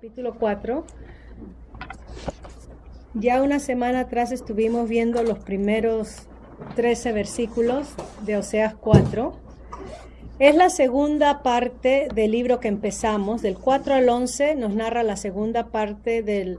capítulo 4. Ya una semana atrás estuvimos viendo los primeros 13 versículos de Oseas 4. Es la segunda parte del libro que empezamos, del 4 al 11 nos narra la segunda parte de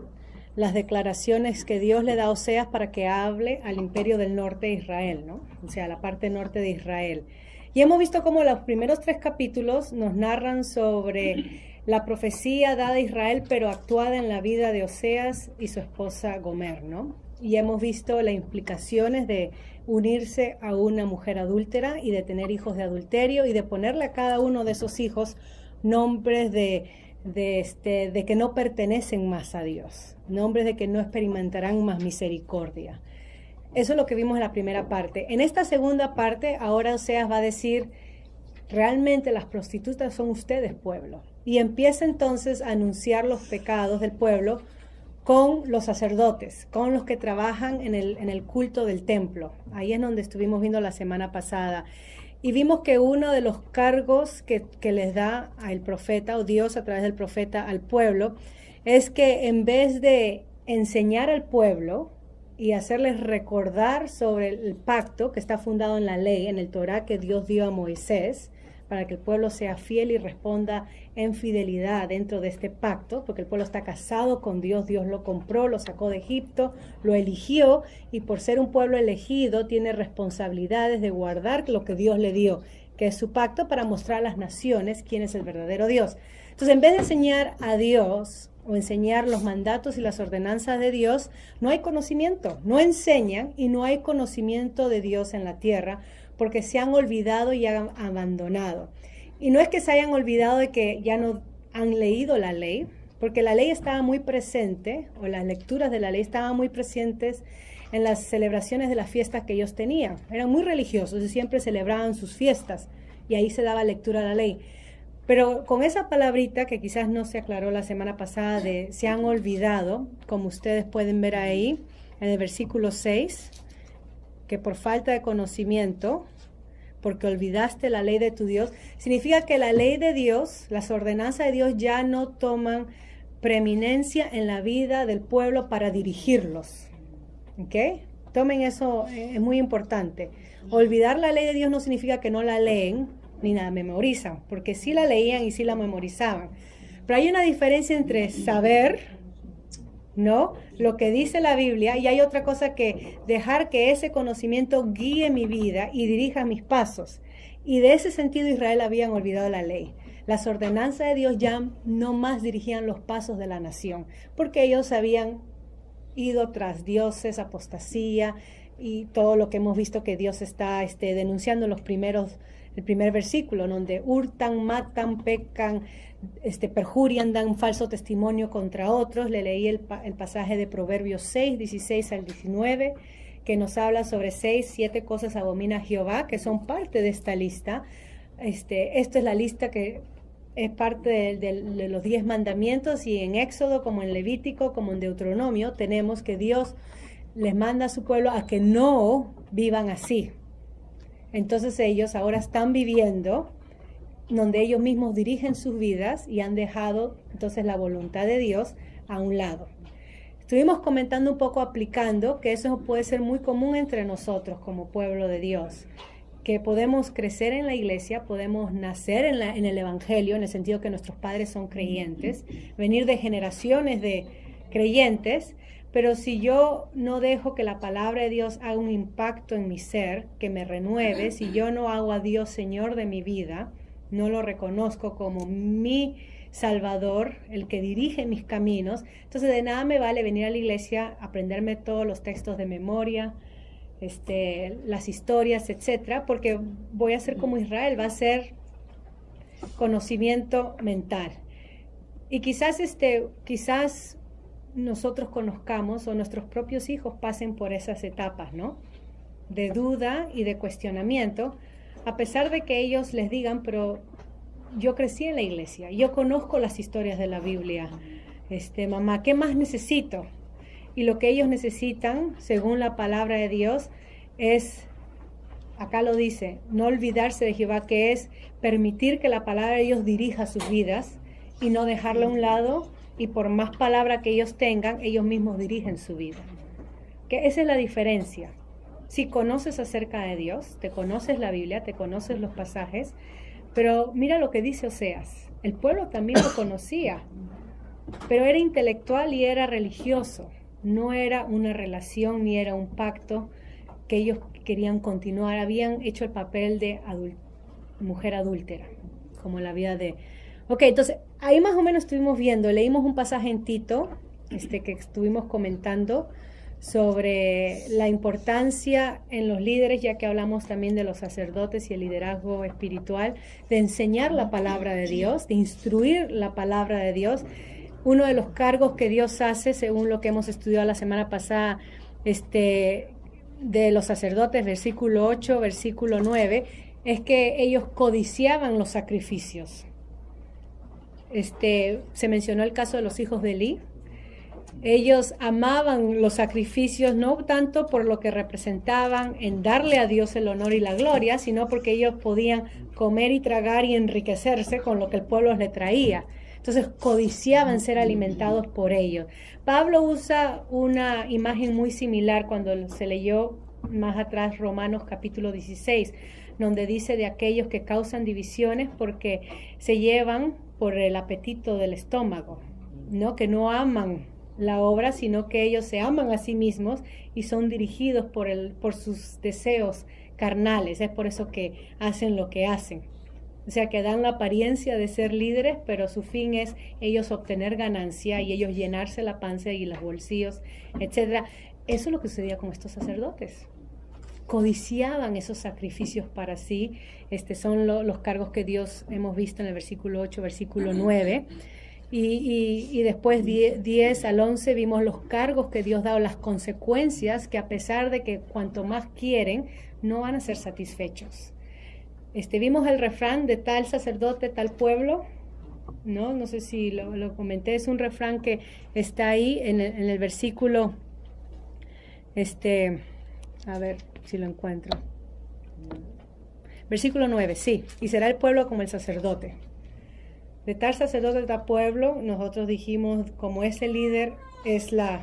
las declaraciones que Dios le da a Oseas para que hable al imperio del norte de Israel, ¿no? O sea, la parte norte de Israel. Y hemos visto cómo los primeros 3 capítulos nos narran sobre la profecía dada a Israel, pero actuada en la vida de Oseas y su esposa Gomer, ¿no? Y hemos visto las implicaciones de unirse a una mujer adúltera y de tener hijos de adulterio y de ponerle a cada uno de esos hijos nombres de que no pertenecen más a Dios, nombres de que no experimentarán más misericordia. Eso es lo que vimos en la primera parte. En esta segunda parte, ahora Oseas va a decir, realmente las prostitutas son ustedes, pueblo. Y empieza entonces a anunciar los pecados del pueblo con los sacerdotes, con los que trabajan en el culto del templo. Ahí es donde estuvimos viendo la semana pasada. Y vimos que uno de los cargos que les da al profeta, o Dios a través del profeta al pueblo, es que en vez de enseñar al pueblo y hacerles recordar sobre el pacto que está fundado en la ley, en el Torá que Dios dio a Moisés, para que el pueblo sea fiel y responda en fidelidad dentro de este pacto, porque el pueblo está casado con Dios, Dios lo compró, lo sacó de Egipto, lo eligió, y por ser un pueblo elegido tiene responsabilidades de guardar lo que Dios le dio, que es su pacto, para mostrar a las naciones quién es el verdadero Dios. Entonces, en vez de enseñar a Dios o enseñar los mandatos y las ordenanzas de Dios, no hay conocimiento, no enseñan y no hay conocimiento de Dios en la tierra, porque se han olvidado y han abandonado. Y no es que se hayan olvidado de que ya no han leído la ley, porque la ley estaba muy presente, o las lecturas de la ley estaban muy presentes en las celebraciones de las fiestas que ellos tenían. Eran muy religiosos y siempre celebraban sus fiestas, y ahí se daba lectura a la ley. Pero con esa palabrita que quizás no se aclaró la semana pasada de se han olvidado, como ustedes pueden ver ahí en el versículo 6, que por falta de conocimiento, porque olvidaste la ley de tu Dios, significa que la ley de Dios, las ordenanzas de Dios ya no toman preeminencia en la vida del pueblo para dirigirlos. ¿Ok? Tomen eso, es muy importante. Olvidar la ley de Dios no significa que no la leen ni la memorizan, porque sí la leían y sí la memorizaban. Pero hay una diferencia entre saber, ¿no?, lo que dice la Biblia, y hay otra cosa que dejar que ese conocimiento guíe mi vida y dirija mis pasos. Y de ese sentido Israel habían olvidado la ley. Las ordenanzas de Dios ya no más dirigían los pasos de la nación, porque ellos habían ido tras dioses, apostasía y todo lo que hemos visto que Dios está denunciando en el primer versículo, donde hurtan, matan, pecan, perjurian, dan falso testimonio contra otros. Le leí el pasaje de Proverbios 6, 16 al 19, que nos habla sobre 7 cosas abomina Jehová, que son parte de esta lista. Esta es la lista que es parte de los 10 mandamientos, y en Éxodo, como en Levítico, como en Deuteronomio, tenemos que Dios les manda a su pueblo a que no vivan así. Entonces ellos ahora están viviendo donde ellos mismos dirigen sus vidas y han dejado entonces la voluntad de Dios a un lado. Estuvimos comentando un poco, aplicando, que eso puede ser muy común entre nosotros como pueblo de Dios, que podemos crecer en la iglesia, podemos nacer en el evangelio, en el sentido que nuestros padres son creyentes, venir de generaciones de creyentes, pero si yo no dejo que la palabra de Dios haga un impacto en mi ser, que me renueve, si yo no hago a Dios Señor de mi vida, no lo reconozco como mi Salvador, el que dirige mis caminos, entonces de nada me vale venir a la iglesia, aprenderme todos los textos de memoria, las historias, etcétera, porque voy a ser como Israel, va a ser conocimiento mental. Y quizás nosotros conozcamos, o nuestros propios hijos pasen por esas etapas, ¿no?, de duda y de cuestionamiento, a pesar de que ellos les digan, pero yo crecí en la iglesia, yo conozco las historias de la Biblia, mamá, ¿qué más necesito? Y lo que ellos necesitan, según la palabra de Dios, es, acá lo dice, no olvidarse de Jehová, que es permitir que la palabra de Dios dirija sus vidas y no dejarla a un lado y por más palabra que ellos tengan, ellos mismos dirigen su vida. Que esa es la diferencia. Si conoces acerca de Dios, te conoces la Biblia, te conoces los pasajes, pero mira lo que dice Oseas. El pueblo también lo conocía, pero era intelectual y era religioso. No era una relación ni era un pacto que ellos querían continuar. Habían hecho el papel de mujer adúltera, como en la vida de... Ok, entonces ahí más o menos estuvimos viendo, leímos un pasaje en Tito, que estuvimos comentando sobre la importancia en los líderes, ya que hablamos también de los sacerdotes y el liderazgo espiritual, de enseñar la palabra de Dios, de instruir la palabra de Dios. Uno de los cargos que Dios hace, según lo que hemos estudiado la semana pasada, de los sacerdotes, versículo 8, versículo 9, es que ellos codiciaban los sacrificios. Se mencionó el caso de los hijos de Elí. Ellos amaban los sacrificios no tanto por lo que representaban en darle a Dios el honor y la gloria, sino porque ellos podían comer y tragar y enriquecerse con lo que el pueblo les traía. Entonces codiciaban ser alimentados por ellos. Pablo usa una imagen muy similar cuando se leyó más atrás Romanos capítulo 16, donde dice de aquellos que causan divisiones porque se llevan por el apetito del estómago, ¿no? Que no aman la obra, sino que ellos se aman a sí mismos y son dirigidos por sus deseos carnales. Es por eso que hacen lo que hacen. O sea, que dan la apariencia de ser líderes, pero su fin es ellos obtener ganancia y ellos llenarse la panza y los bolsillos, etc. Eso es lo que sucedía con estos sacerdotes. Codiciaban esos sacrificios para sí. Son los cargos que Dios hemos visto en el versículo 8, versículo 9. Y después 10 al 11 vimos los cargos que Dios da o las consecuencias que a pesar de que cuanto más quieren, no van a ser satisfechos. Vimos el refrán de tal sacerdote, tal pueblo, ¿no? No sé si lo comenté, es un refrán que está ahí en el versículo, a ver si lo encuentro. Versículo 9, sí, y será el pueblo como el sacerdote. De tal sacerdote, de tal pueblo, nosotros dijimos, como ese líder es la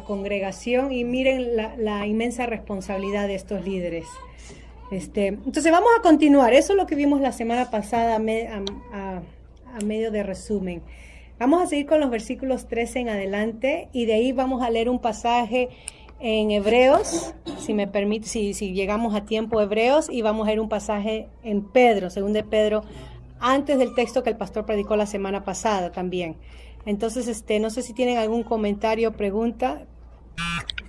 congregación, y miren la inmensa responsabilidad de estos líderes. Entonces vamos a continuar, eso es lo que vimos la semana pasada a medio de resumen. Vamos a seguir con los versículos 13 en adelante, y de ahí vamos a leer un pasaje en Hebreos, si me permite, si llegamos a tiempo, Hebreos, y vamos a leer un pasaje en Pedro, según de Pedro, antes del texto que el pastor predicó la semana pasada también. Entonces, no sé si tienen algún comentario o pregunta.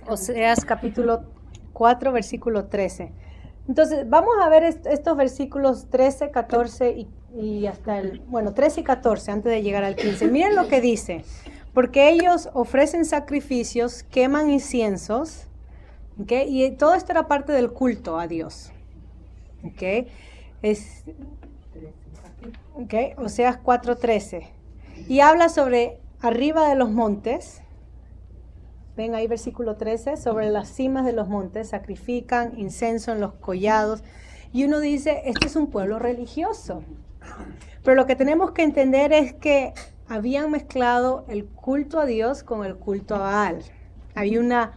Oseas capítulo 4, versículo 13. Entonces, vamos a ver estos versículos 13, 14 y hasta 13 y 14, antes de llegar al 15. Miren lo que dice. Porque ellos ofrecen sacrificios, queman inciensos, ¿okay? Y todo esto era parte del culto a Dios. ¿Okay? Oseas 4:13. Y habla sobre arriba de los montes. Ven ahí versículo 13. Sobre las cimas de los montes sacrifican incienso en los collados. Y uno dice, este es un pueblo religioso. Pero lo que tenemos que entender es que habían mezclado el culto a Dios con el culto a Baal. Había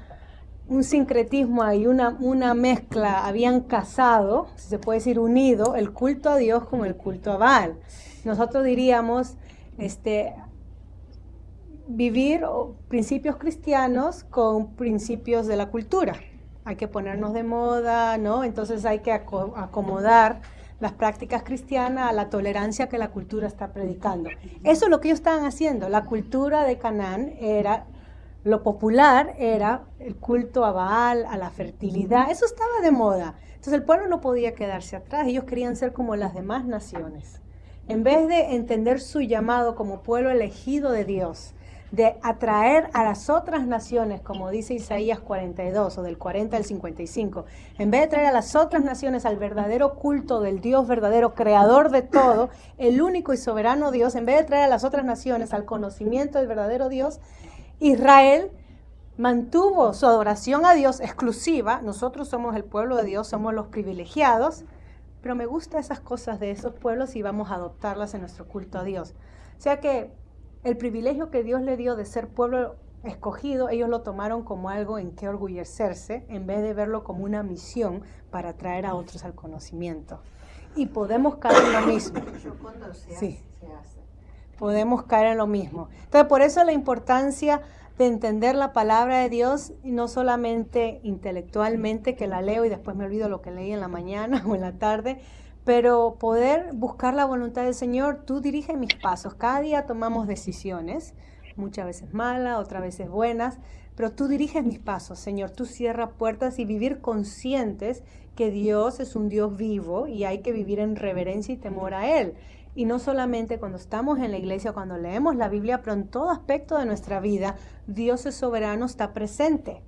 un sincretismo ahí, una mezcla. Habían casado, si se puede decir unido, el culto a Dios con el culto a Baal. Nosotros diríamos vivir principios cristianos con principios de la cultura. Hay que ponernos de moda, ¿no? Entonces hay que acomodar las prácticas cristianas a la tolerancia que la cultura está predicando. Eso es lo que ellos estaban haciendo. La cultura de Canaán lo popular era el culto a Baal, a la fertilidad. Eso estaba de moda. Entonces el pueblo no podía quedarse atrás. Ellos querían ser como las demás naciones. En vez de entender su llamado como pueblo elegido de Dios, de atraer a las otras naciones, como dice Isaías 42, o del 40 al 55, en vez de traer a las otras naciones al verdadero culto del Dios verdadero, creador de todo, el único y soberano Dios, en vez de traer a las otras naciones al conocimiento del verdadero Dios, Israel mantuvo su adoración a Dios exclusiva. Nosotros somos el pueblo de Dios, somos los privilegiados, pero me gustan esas cosas de esos pueblos y vamos a adoptarlas en nuestro culto a Dios. O sea que el privilegio que Dios le dio de ser pueblo escogido, ellos lo tomaron como algo en que orgullecerse, en vez de verlo como una misión para traer a otros al conocimiento. Y podemos caer en lo mismo. Sí, podemos caer en lo mismo. Entonces, por eso la importancia de entender la palabra de Dios, y no solamente intelectualmente, que la leo y después me olvido lo que leí en la mañana o en la tarde, pero poder buscar la voluntad del Señor. Tú diriges mis pasos. Cada día tomamos decisiones, muchas veces malas, otras veces buenas, pero tú diriges mis pasos, Señor. Tú cierras puertas, y vivir conscientes que Dios es un Dios vivo y hay que vivir en reverencia y temor a Él. Y no solamente cuando estamos en la iglesia, cuando leemos la Biblia, pero en todo aspecto de nuestra vida, Dios es soberano, está presente.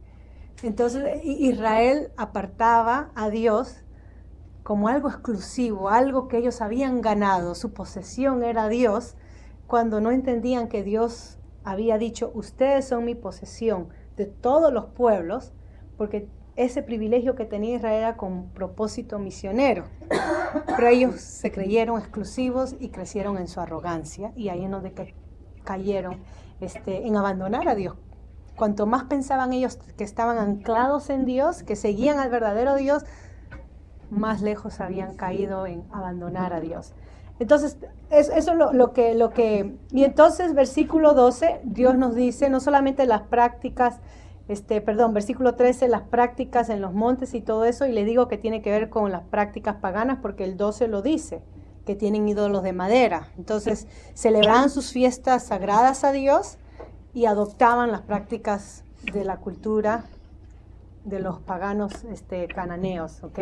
Entonces Israel apartaba a Dios como algo exclusivo, algo que ellos habían ganado, su posesión era Dios, cuando no entendían que Dios había dicho, ustedes son mi posesión de todos los pueblos, porque ese privilegio que tenía Israel era con propósito misionero. Pero ellos se creyeron exclusivos y crecieron en su arrogancia, y ahí es donde cayeron en abandonar a Dios. Cuanto más pensaban ellos que estaban anclados en Dios, que seguían al verdadero Dios, más lejos habían caído en abandonar a Dios. Entonces, eso es lo que... Y entonces, versículo 12, Dios nos dice, no solamente las prácticas, versículo 13, las prácticas en los montes y todo eso, y le digo que tiene que ver con las prácticas paganas, porque el 12 lo dice, que tienen ídolos de madera. Entonces, celebraban sus fiestas sagradas a Dios y adoptaban las prácticas de la cultura de los paganos cananeos, ¿ok?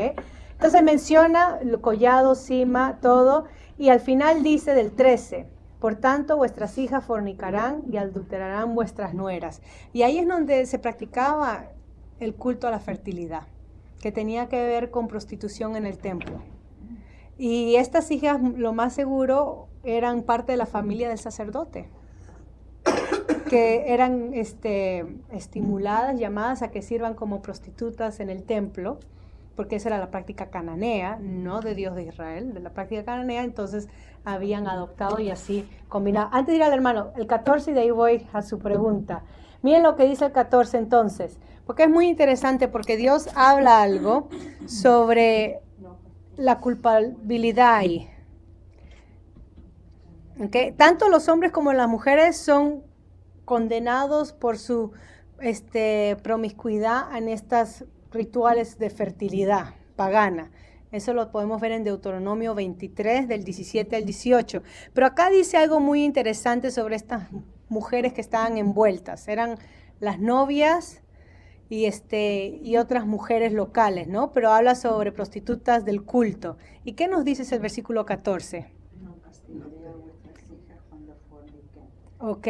Entonces menciona el collado, cima, todo, y al final dice del 13, por tanto vuestras hijas fornicarán y adulterarán vuestras nueras. Y ahí es donde se practicaba el culto a la fertilidad, que tenía que ver con prostitución en el templo. Y estas hijas, lo más seguro, eran parte de la familia del sacerdote, que eran estimuladas, llamadas a que sirvan como prostitutas en el templo, porque esa era la práctica cananea, no de Dios de Israel, de la práctica cananea. Entonces habían adoptado y así combinado. Antes de ir al hermano, el 14, y de ahí voy a su pregunta. Miren lo que dice el 14 entonces, porque es muy interesante, porque Dios habla algo sobre la culpabilidad ahí. ¿Okay? Tanto los hombres como las mujeres son condenados por su promiscuidad en estas rituales de fertilidad pagana. Eso lo podemos ver en Deuteronomio 23, del 17 al 18. Pero acá dice algo muy interesante sobre estas mujeres que estaban envueltas. Eran las novias y otras mujeres locales, ¿no? Pero habla sobre prostitutas del culto. ¿Y qué nos dice ese versículo 14? Ok.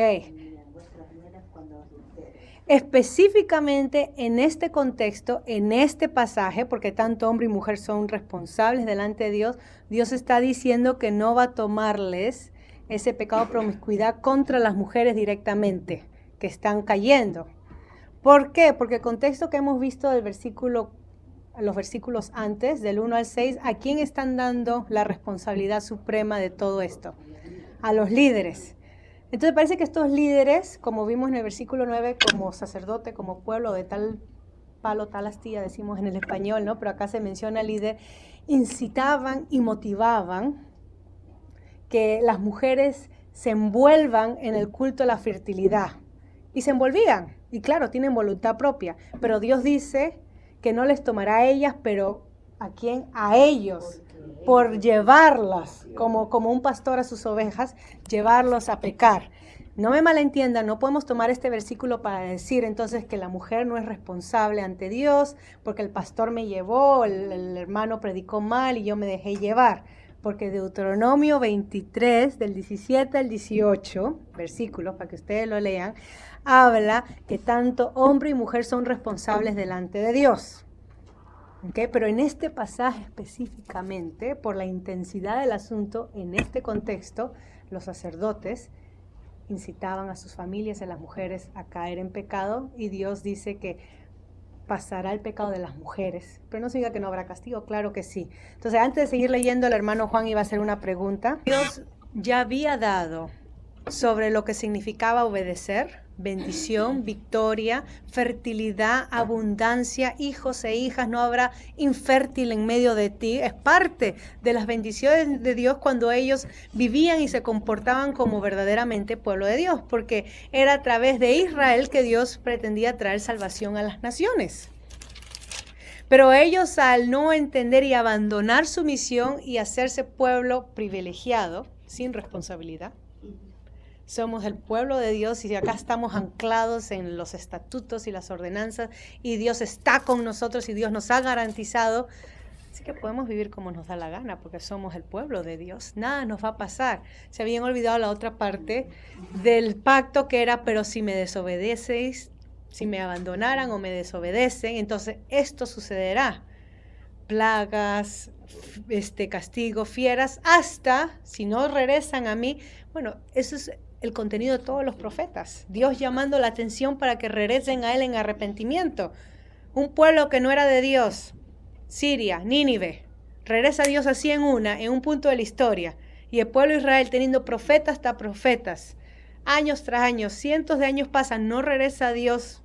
Específicamente en este contexto, en este pasaje, porque tanto hombre y mujer son responsables delante de Dios, Dios está diciendo que no va a tomarles ese pecado de promiscuidad contra las mujeres directamente, que están cayendo. ¿Por qué? Porque el contexto que hemos visto del los versículos antes, del 1 al 6, ¿a quién están dando la responsabilidad suprema de todo esto? A los líderes. Entonces parece que estos líderes, como vimos en el versículo 9, como sacerdote, como pueblo de tal palo, tal astilla, decimos en el español, ¿no? Pero acá se menciona líder, incitaban y motivaban que las mujeres se envuelvan en el culto a la fertilidad. Y se envolvían, y claro, tienen voluntad propia, pero Dios dice que no les tomará a ellas, pero ¿a quién? A ellos, por llevarlas, como un pastor a sus ovejas, llevarlos a pecar. No me malentiendan, no podemos tomar este versículo para decir entonces que la mujer no es responsable ante Dios, porque el pastor me llevó, el hermano predicó mal y yo me dejé llevar. Porque Deuteronomio 23, del 17 al 18, versículos, para que ustedes lo lean, habla que tanto hombre y mujer son responsables delante de Dios. ¿Okay? Pero en este pasaje específicamente, por la intensidad del asunto, en este contexto, los sacerdotes incitaban a sus familias, a las mujeres, a caer en pecado, y Dios dice que pasará el pecado de las mujeres. Pero no significa que no habrá castigo, claro que sí. Entonces, antes de seguir leyendo, el hermano Juan iba a hacer una pregunta. Dios ya había dado sobre lo que significaba obedecer, bendición, victoria, fertilidad, abundancia, hijos e hijas, no habrá infértil en medio de ti. Es parte de las bendiciones de Dios cuando ellos vivían y se comportaban como verdaderamente pueblo de Dios, porque era a través de Israel que Dios pretendía traer salvación a las naciones. Pero ellos, al no entender y abandonar su misión y hacerse pueblo privilegiado, sin responsabilidad, somos el pueblo de Dios y acá estamos anclados en los estatutos y las ordenanzas y Dios está con nosotros y Dios nos ha garantizado. Así que podemos vivir como nos da la gana porque somos el pueblo de Dios. Nada nos va a pasar. Se habían olvidado la otra parte del pacto que era, pero si me desobedecéis, si me abandonaran o me desobedecen, entonces esto sucederá. Plagas, castigo, fieras, hasta si no regresan a mí. Bueno, eso es el contenido de todos los profetas. Dios llamando la atención para que regresen a Él en arrepentimiento. Un pueblo que no era de Dios, Siria, Nínive, regresa a Dios así en un punto de la historia. Y el pueblo de Israel teniendo profetas hasta profetas, años tras años, cientos de años pasan, no regresa a Dios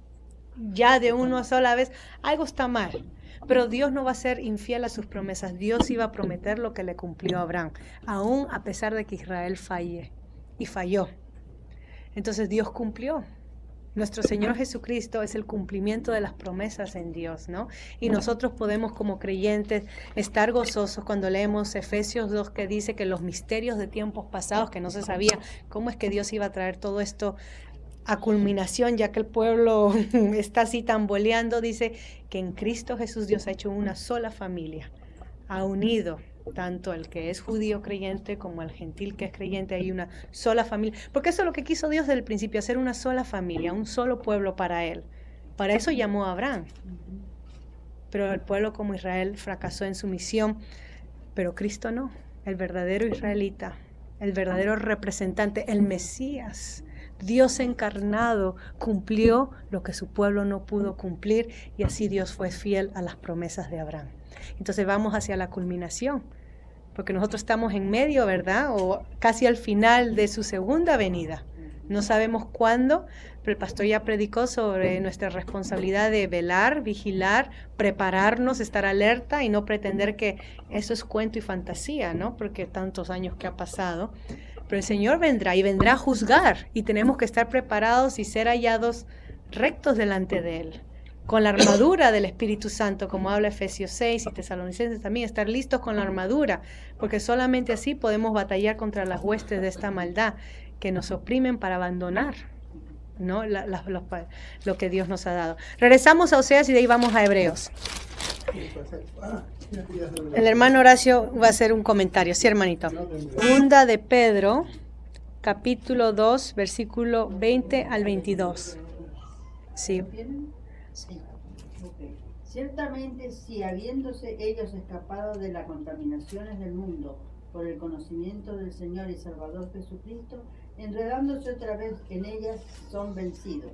ya de una sola vez. Algo está mal. Pero Dios no va a ser infiel a sus promesas. Dios iba a prometer lo que le cumplió a Abraham, aún a pesar de que Israel falle y falló. Entonces Dios cumplió. Nuestro Señor Jesucristo es el cumplimiento de las promesas en Dios, ¿no? Y nosotros podemos como creyentes estar gozosos cuando leemos Efesios 2 que dice que los misterios de tiempos pasados, que no se sabía cómo es que Dios iba a traer todo esto a culminación, ya que el pueblo está así tamboleando, dice que en Cristo Jesús Dios ha hecho una sola familia, ha unido tanto el que es judío creyente como el gentil que es creyente, hay una sola familia, porque eso es lo que quiso Dios desde el principio, hacer una sola familia, un solo pueblo para Él. Para eso llamó a Abraham, pero el pueblo como Israel fracasó en su misión, pero Cristo no, el verdadero israelita, el verdadero representante, el Mesías, Dios encarnado, cumplió lo que su pueblo no pudo cumplir y así Dios fue fiel a las promesas de Abraham. Entonces vamos hacia la culminación, porque nosotros estamos en medio, ¿verdad? O casi al final de su segunda venida. No sabemos cuándo, pero el pastor ya predicó sobre nuestra responsabilidad de velar, vigilar, prepararnos, estar alerta y no pretender que eso es cuento y fantasía, ¿no? Porque tantos años que ha pasado. Pero el Señor vendrá y vendrá a juzgar y tenemos que estar preparados y ser hallados rectos delante de Él, con la armadura del Espíritu Santo, como habla Efesios 6 y Tesalonicenses también, estar listos con la armadura, porque solamente así podemos batallar contra las huestes de esta maldad que nos oprimen para abandonar, ¿no? Lo que Dios nos ha dado. Regresamos a Oseas y de ahí vamos a Hebreos. El hermano Horacio va a hacer un comentario. Sí, hermanito. Segunda de Pedro, capítulo 2, versículo 20 al 22. Sí. Sí. Okay. Ciertamente, si habiéndose ellos escapado de las contaminaciones del mundo por el conocimiento del Señor y Salvador Jesucristo, enredándose otra vez en ellas, son vencidos.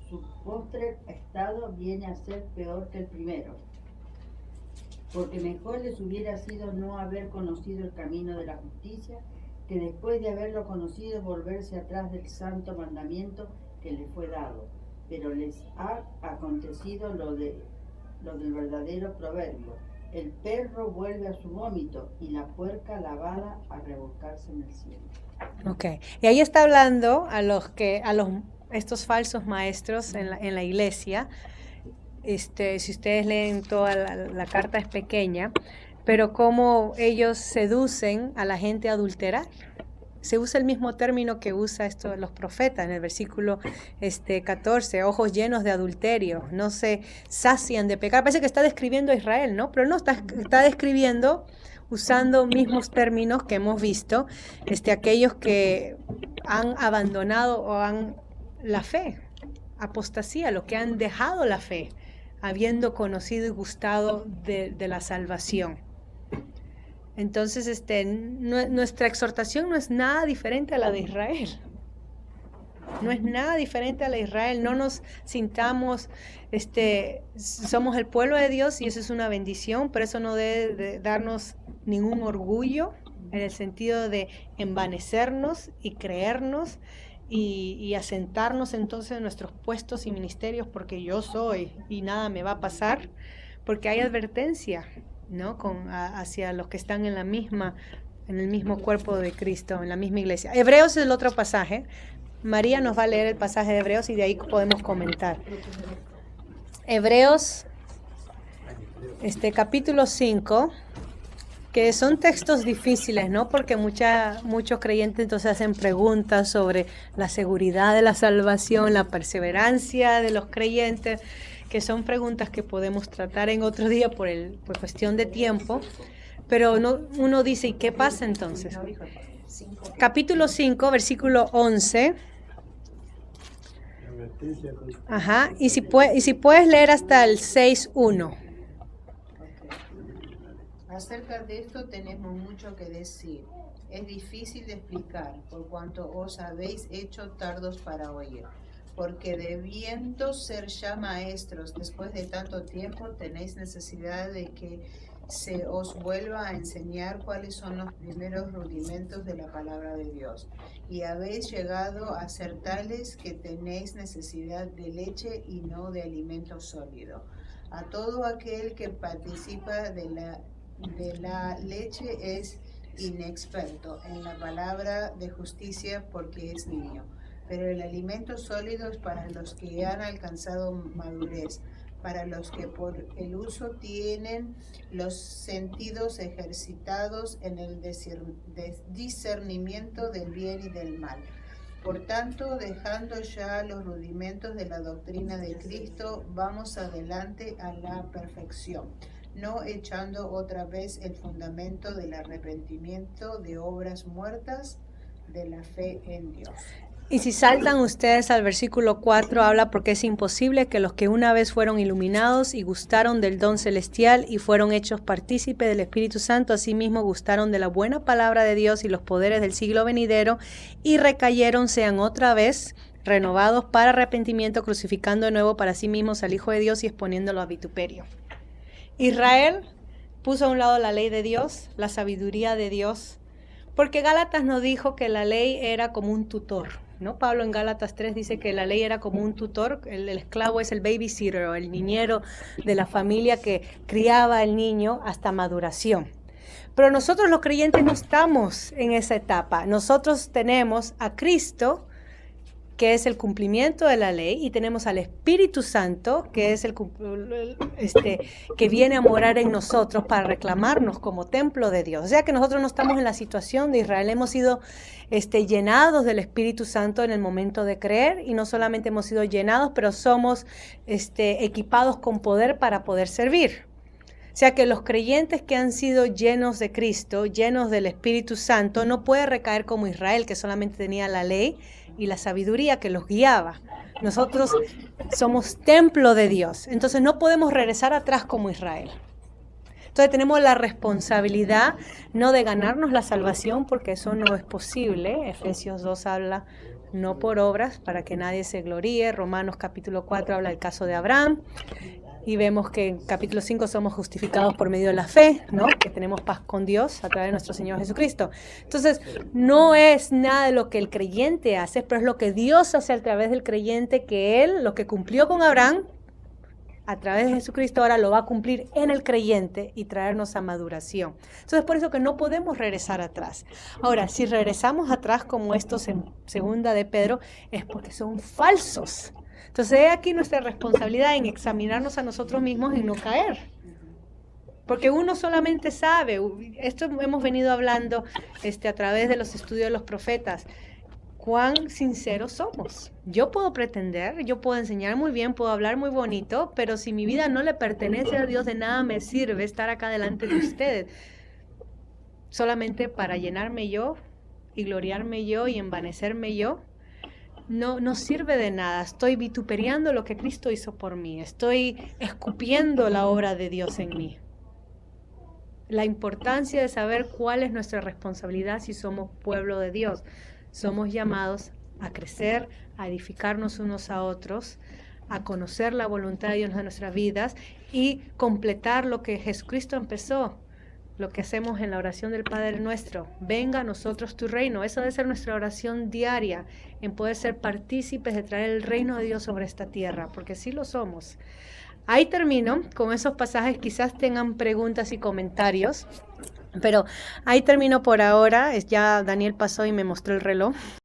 Su postre estado viene a ser peor que el primero, porque mejor les hubiera sido no haber conocido el camino de la justicia, que después de haberlo conocido volverse atrás del santo mandamiento que les fue dado. Pero les ha acontecido lo del verdadero proverbio: el perro vuelve a su vómito y la puerca lavada a revolcarse en el cielo. Okay. Y ahí está hablando a estos falsos maestros en la iglesia. Si ustedes leen toda la carta es pequeña, pero cómo ellos seducen a la gente a adulterar. Se usa el mismo término que usa los profetas en el versículo 14, ojos llenos de adulterio, no se sacian de pecar. Parece que está describiendo a Israel, ¿no? Pero no, está describiendo, usando mismos términos que hemos visto, aquellos que han abandonado o la fe, apostasía, los que han dejado la fe, habiendo conocido y gustado de la salvación. Entonces, nuestra exhortación no es nada diferente a la de Israel. No es nada diferente a la de Israel. No nos sintamos, somos el pueblo de Dios y eso es una bendición, pero eso no debe de darnos ningún orgullo, en el sentido de envanecernos y creernos y asentarnos entonces en nuestros puestos y ministerios porque yo soy y nada me va a pasar, porque hay advertencia, ¿no? Hacia los que están en el mismo cuerpo de Cristo, en la misma iglesia. Hebreos es el otro pasaje. María nos va a leer el pasaje de Hebreos y de ahí podemos comentar. Hebreos, capítulo 5, que son textos difíciles, ¿no? Porque muchos creyentes entonces hacen preguntas sobre la seguridad de la salvación, la perseverancia de los creyentes, que son preguntas que podemos tratar en otro día por cuestión de tiempo. Pero uno dice, ¿y qué pasa entonces? Capítulo 5, versículo 11. Ajá, y si puedes leer hasta el 6:1. Acerca de esto tenemos mucho que decir. Es difícil de explicar, por cuanto os habéis hecho tardos para oír. Porque debiendo ser ya maestros después de tanto tiempo, tenéis necesidad de que se os vuelva a enseñar cuáles son los primeros rudimentos de la palabra de Dios. Y habéis llegado a ser tales que tenéis necesidad de leche y no de alimento sólido. A todo aquel que participa de la leche es inexperto en la palabra de justicia porque es niño. Pero el alimento sólido es para los que han alcanzado madurez, para los que por el uso tienen los sentidos ejercitados en el discernimiento del bien y del mal. Por tanto, dejando ya los rudimentos de la doctrina de Cristo, vamos adelante a la perfección, no echando otra vez el fundamento del arrepentimiento de obras muertas, de la fe en Dios. Y si saltan ustedes al versículo 4, habla porque es imposible que los que una vez fueron iluminados y gustaron del don celestial y fueron hechos partícipes del Espíritu Santo, asimismo gustaron de la buena palabra de Dios y los poderes del siglo venidero y recayeron, sean otra vez renovados para arrepentimiento, crucificando de nuevo para sí mismos al Hijo de Dios y exponiéndolo a vituperio. Israel puso a un lado la ley de Dios, la sabiduría de Dios, porque Gálatas nos dijo que la ley era como un tutor, ¿no? Pablo en Gálatas 3 dice que la ley era como un tutor, el esclavo es el babysitter o el niñero de la familia que criaba al niño hasta maduración. Pero nosotros los creyentes no estamos en esa etapa. Nosotros tenemos a Cristo, que es el cumplimiento de la ley, y tenemos al Espíritu Santo, que es que viene a morar en nosotros para reclamarnos como templo de Dios. O sea que nosotros no estamos en la situación de Israel, hemos sido llenados del Espíritu Santo en el momento de creer, y no solamente hemos sido llenados, pero somos equipados con poder para poder servir. O sea que los creyentes que han sido llenos de Cristo, llenos del Espíritu Santo, no puede recaer como Israel, que solamente tenía la ley y la sabiduría que los guiaba. Nosotros somos templo de Dios, entonces no podemos regresar atrás como Israel. Entonces tenemos la responsabilidad no de ganarnos la salvación, porque eso no es posible. Efesios 2 habla no por obras para que nadie se gloríe. Romanos capítulo 4 habla del caso de Abraham. Y vemos que en capítulo 5 somos justificados por medio de la fe, ¿no? Que tenemos paz con Dios a través de nuestro Señor Jesucristo. Entonces, no es nada de lo que el creyente hace, pero es lo que Dios hace a través del creyente, que Él, lo que cumplió con Abraham, a través de Jesucristo, ahora lo va a cumplir en el creyente y traernos a maduración. Entonces, por eso que no podemos regresar atrás. Ahora, si regresamos atrás como estos en segunda de Pedro, es porque son falsos. Entonces, aquí nuestra responsabilidad en examinarnos a nosotros mismos y no caer. Porque uno solamente sabe, esto hemos venido hablando a través de los estudios de los profetas, cuán sinceros somos. Yo puedo pretender, yo puedo enseñar muy bien, puedo hablar muy bonito, pero si mi vida no le pertenece a Dios, de nada me sirve estar acá delante de ustedes, solamente para llenarme yo y gloriarme yo y envanecerme yo. No sirve de nada. Estoy vituperiando lo que Cristo hizo por mí. Estoy escupiendo la obra de Dios en mí. La importancia de saber cuál es nuestra responsabilidad si somos pueblo de Dios. Somos llamados a crecer, a edificarnos unos a otros, a conocer la voluntad de Dios en nuestras vidas y completar lo que Jesucristo empezó. lo que hacemos en la oración del Padre Nuestro. Venga a nosotros tu reino. Esa debe ser nuestra oración diaria, en poder ser partícipes de traer el reino de Dios sobre esta tierra, porque sí lo somos. Ahí termino con esos pasajes. Quizás tengan preguntas y comentarios, pero ahí termino por ahora. Ya Daniel pasó y me mostró el reloj.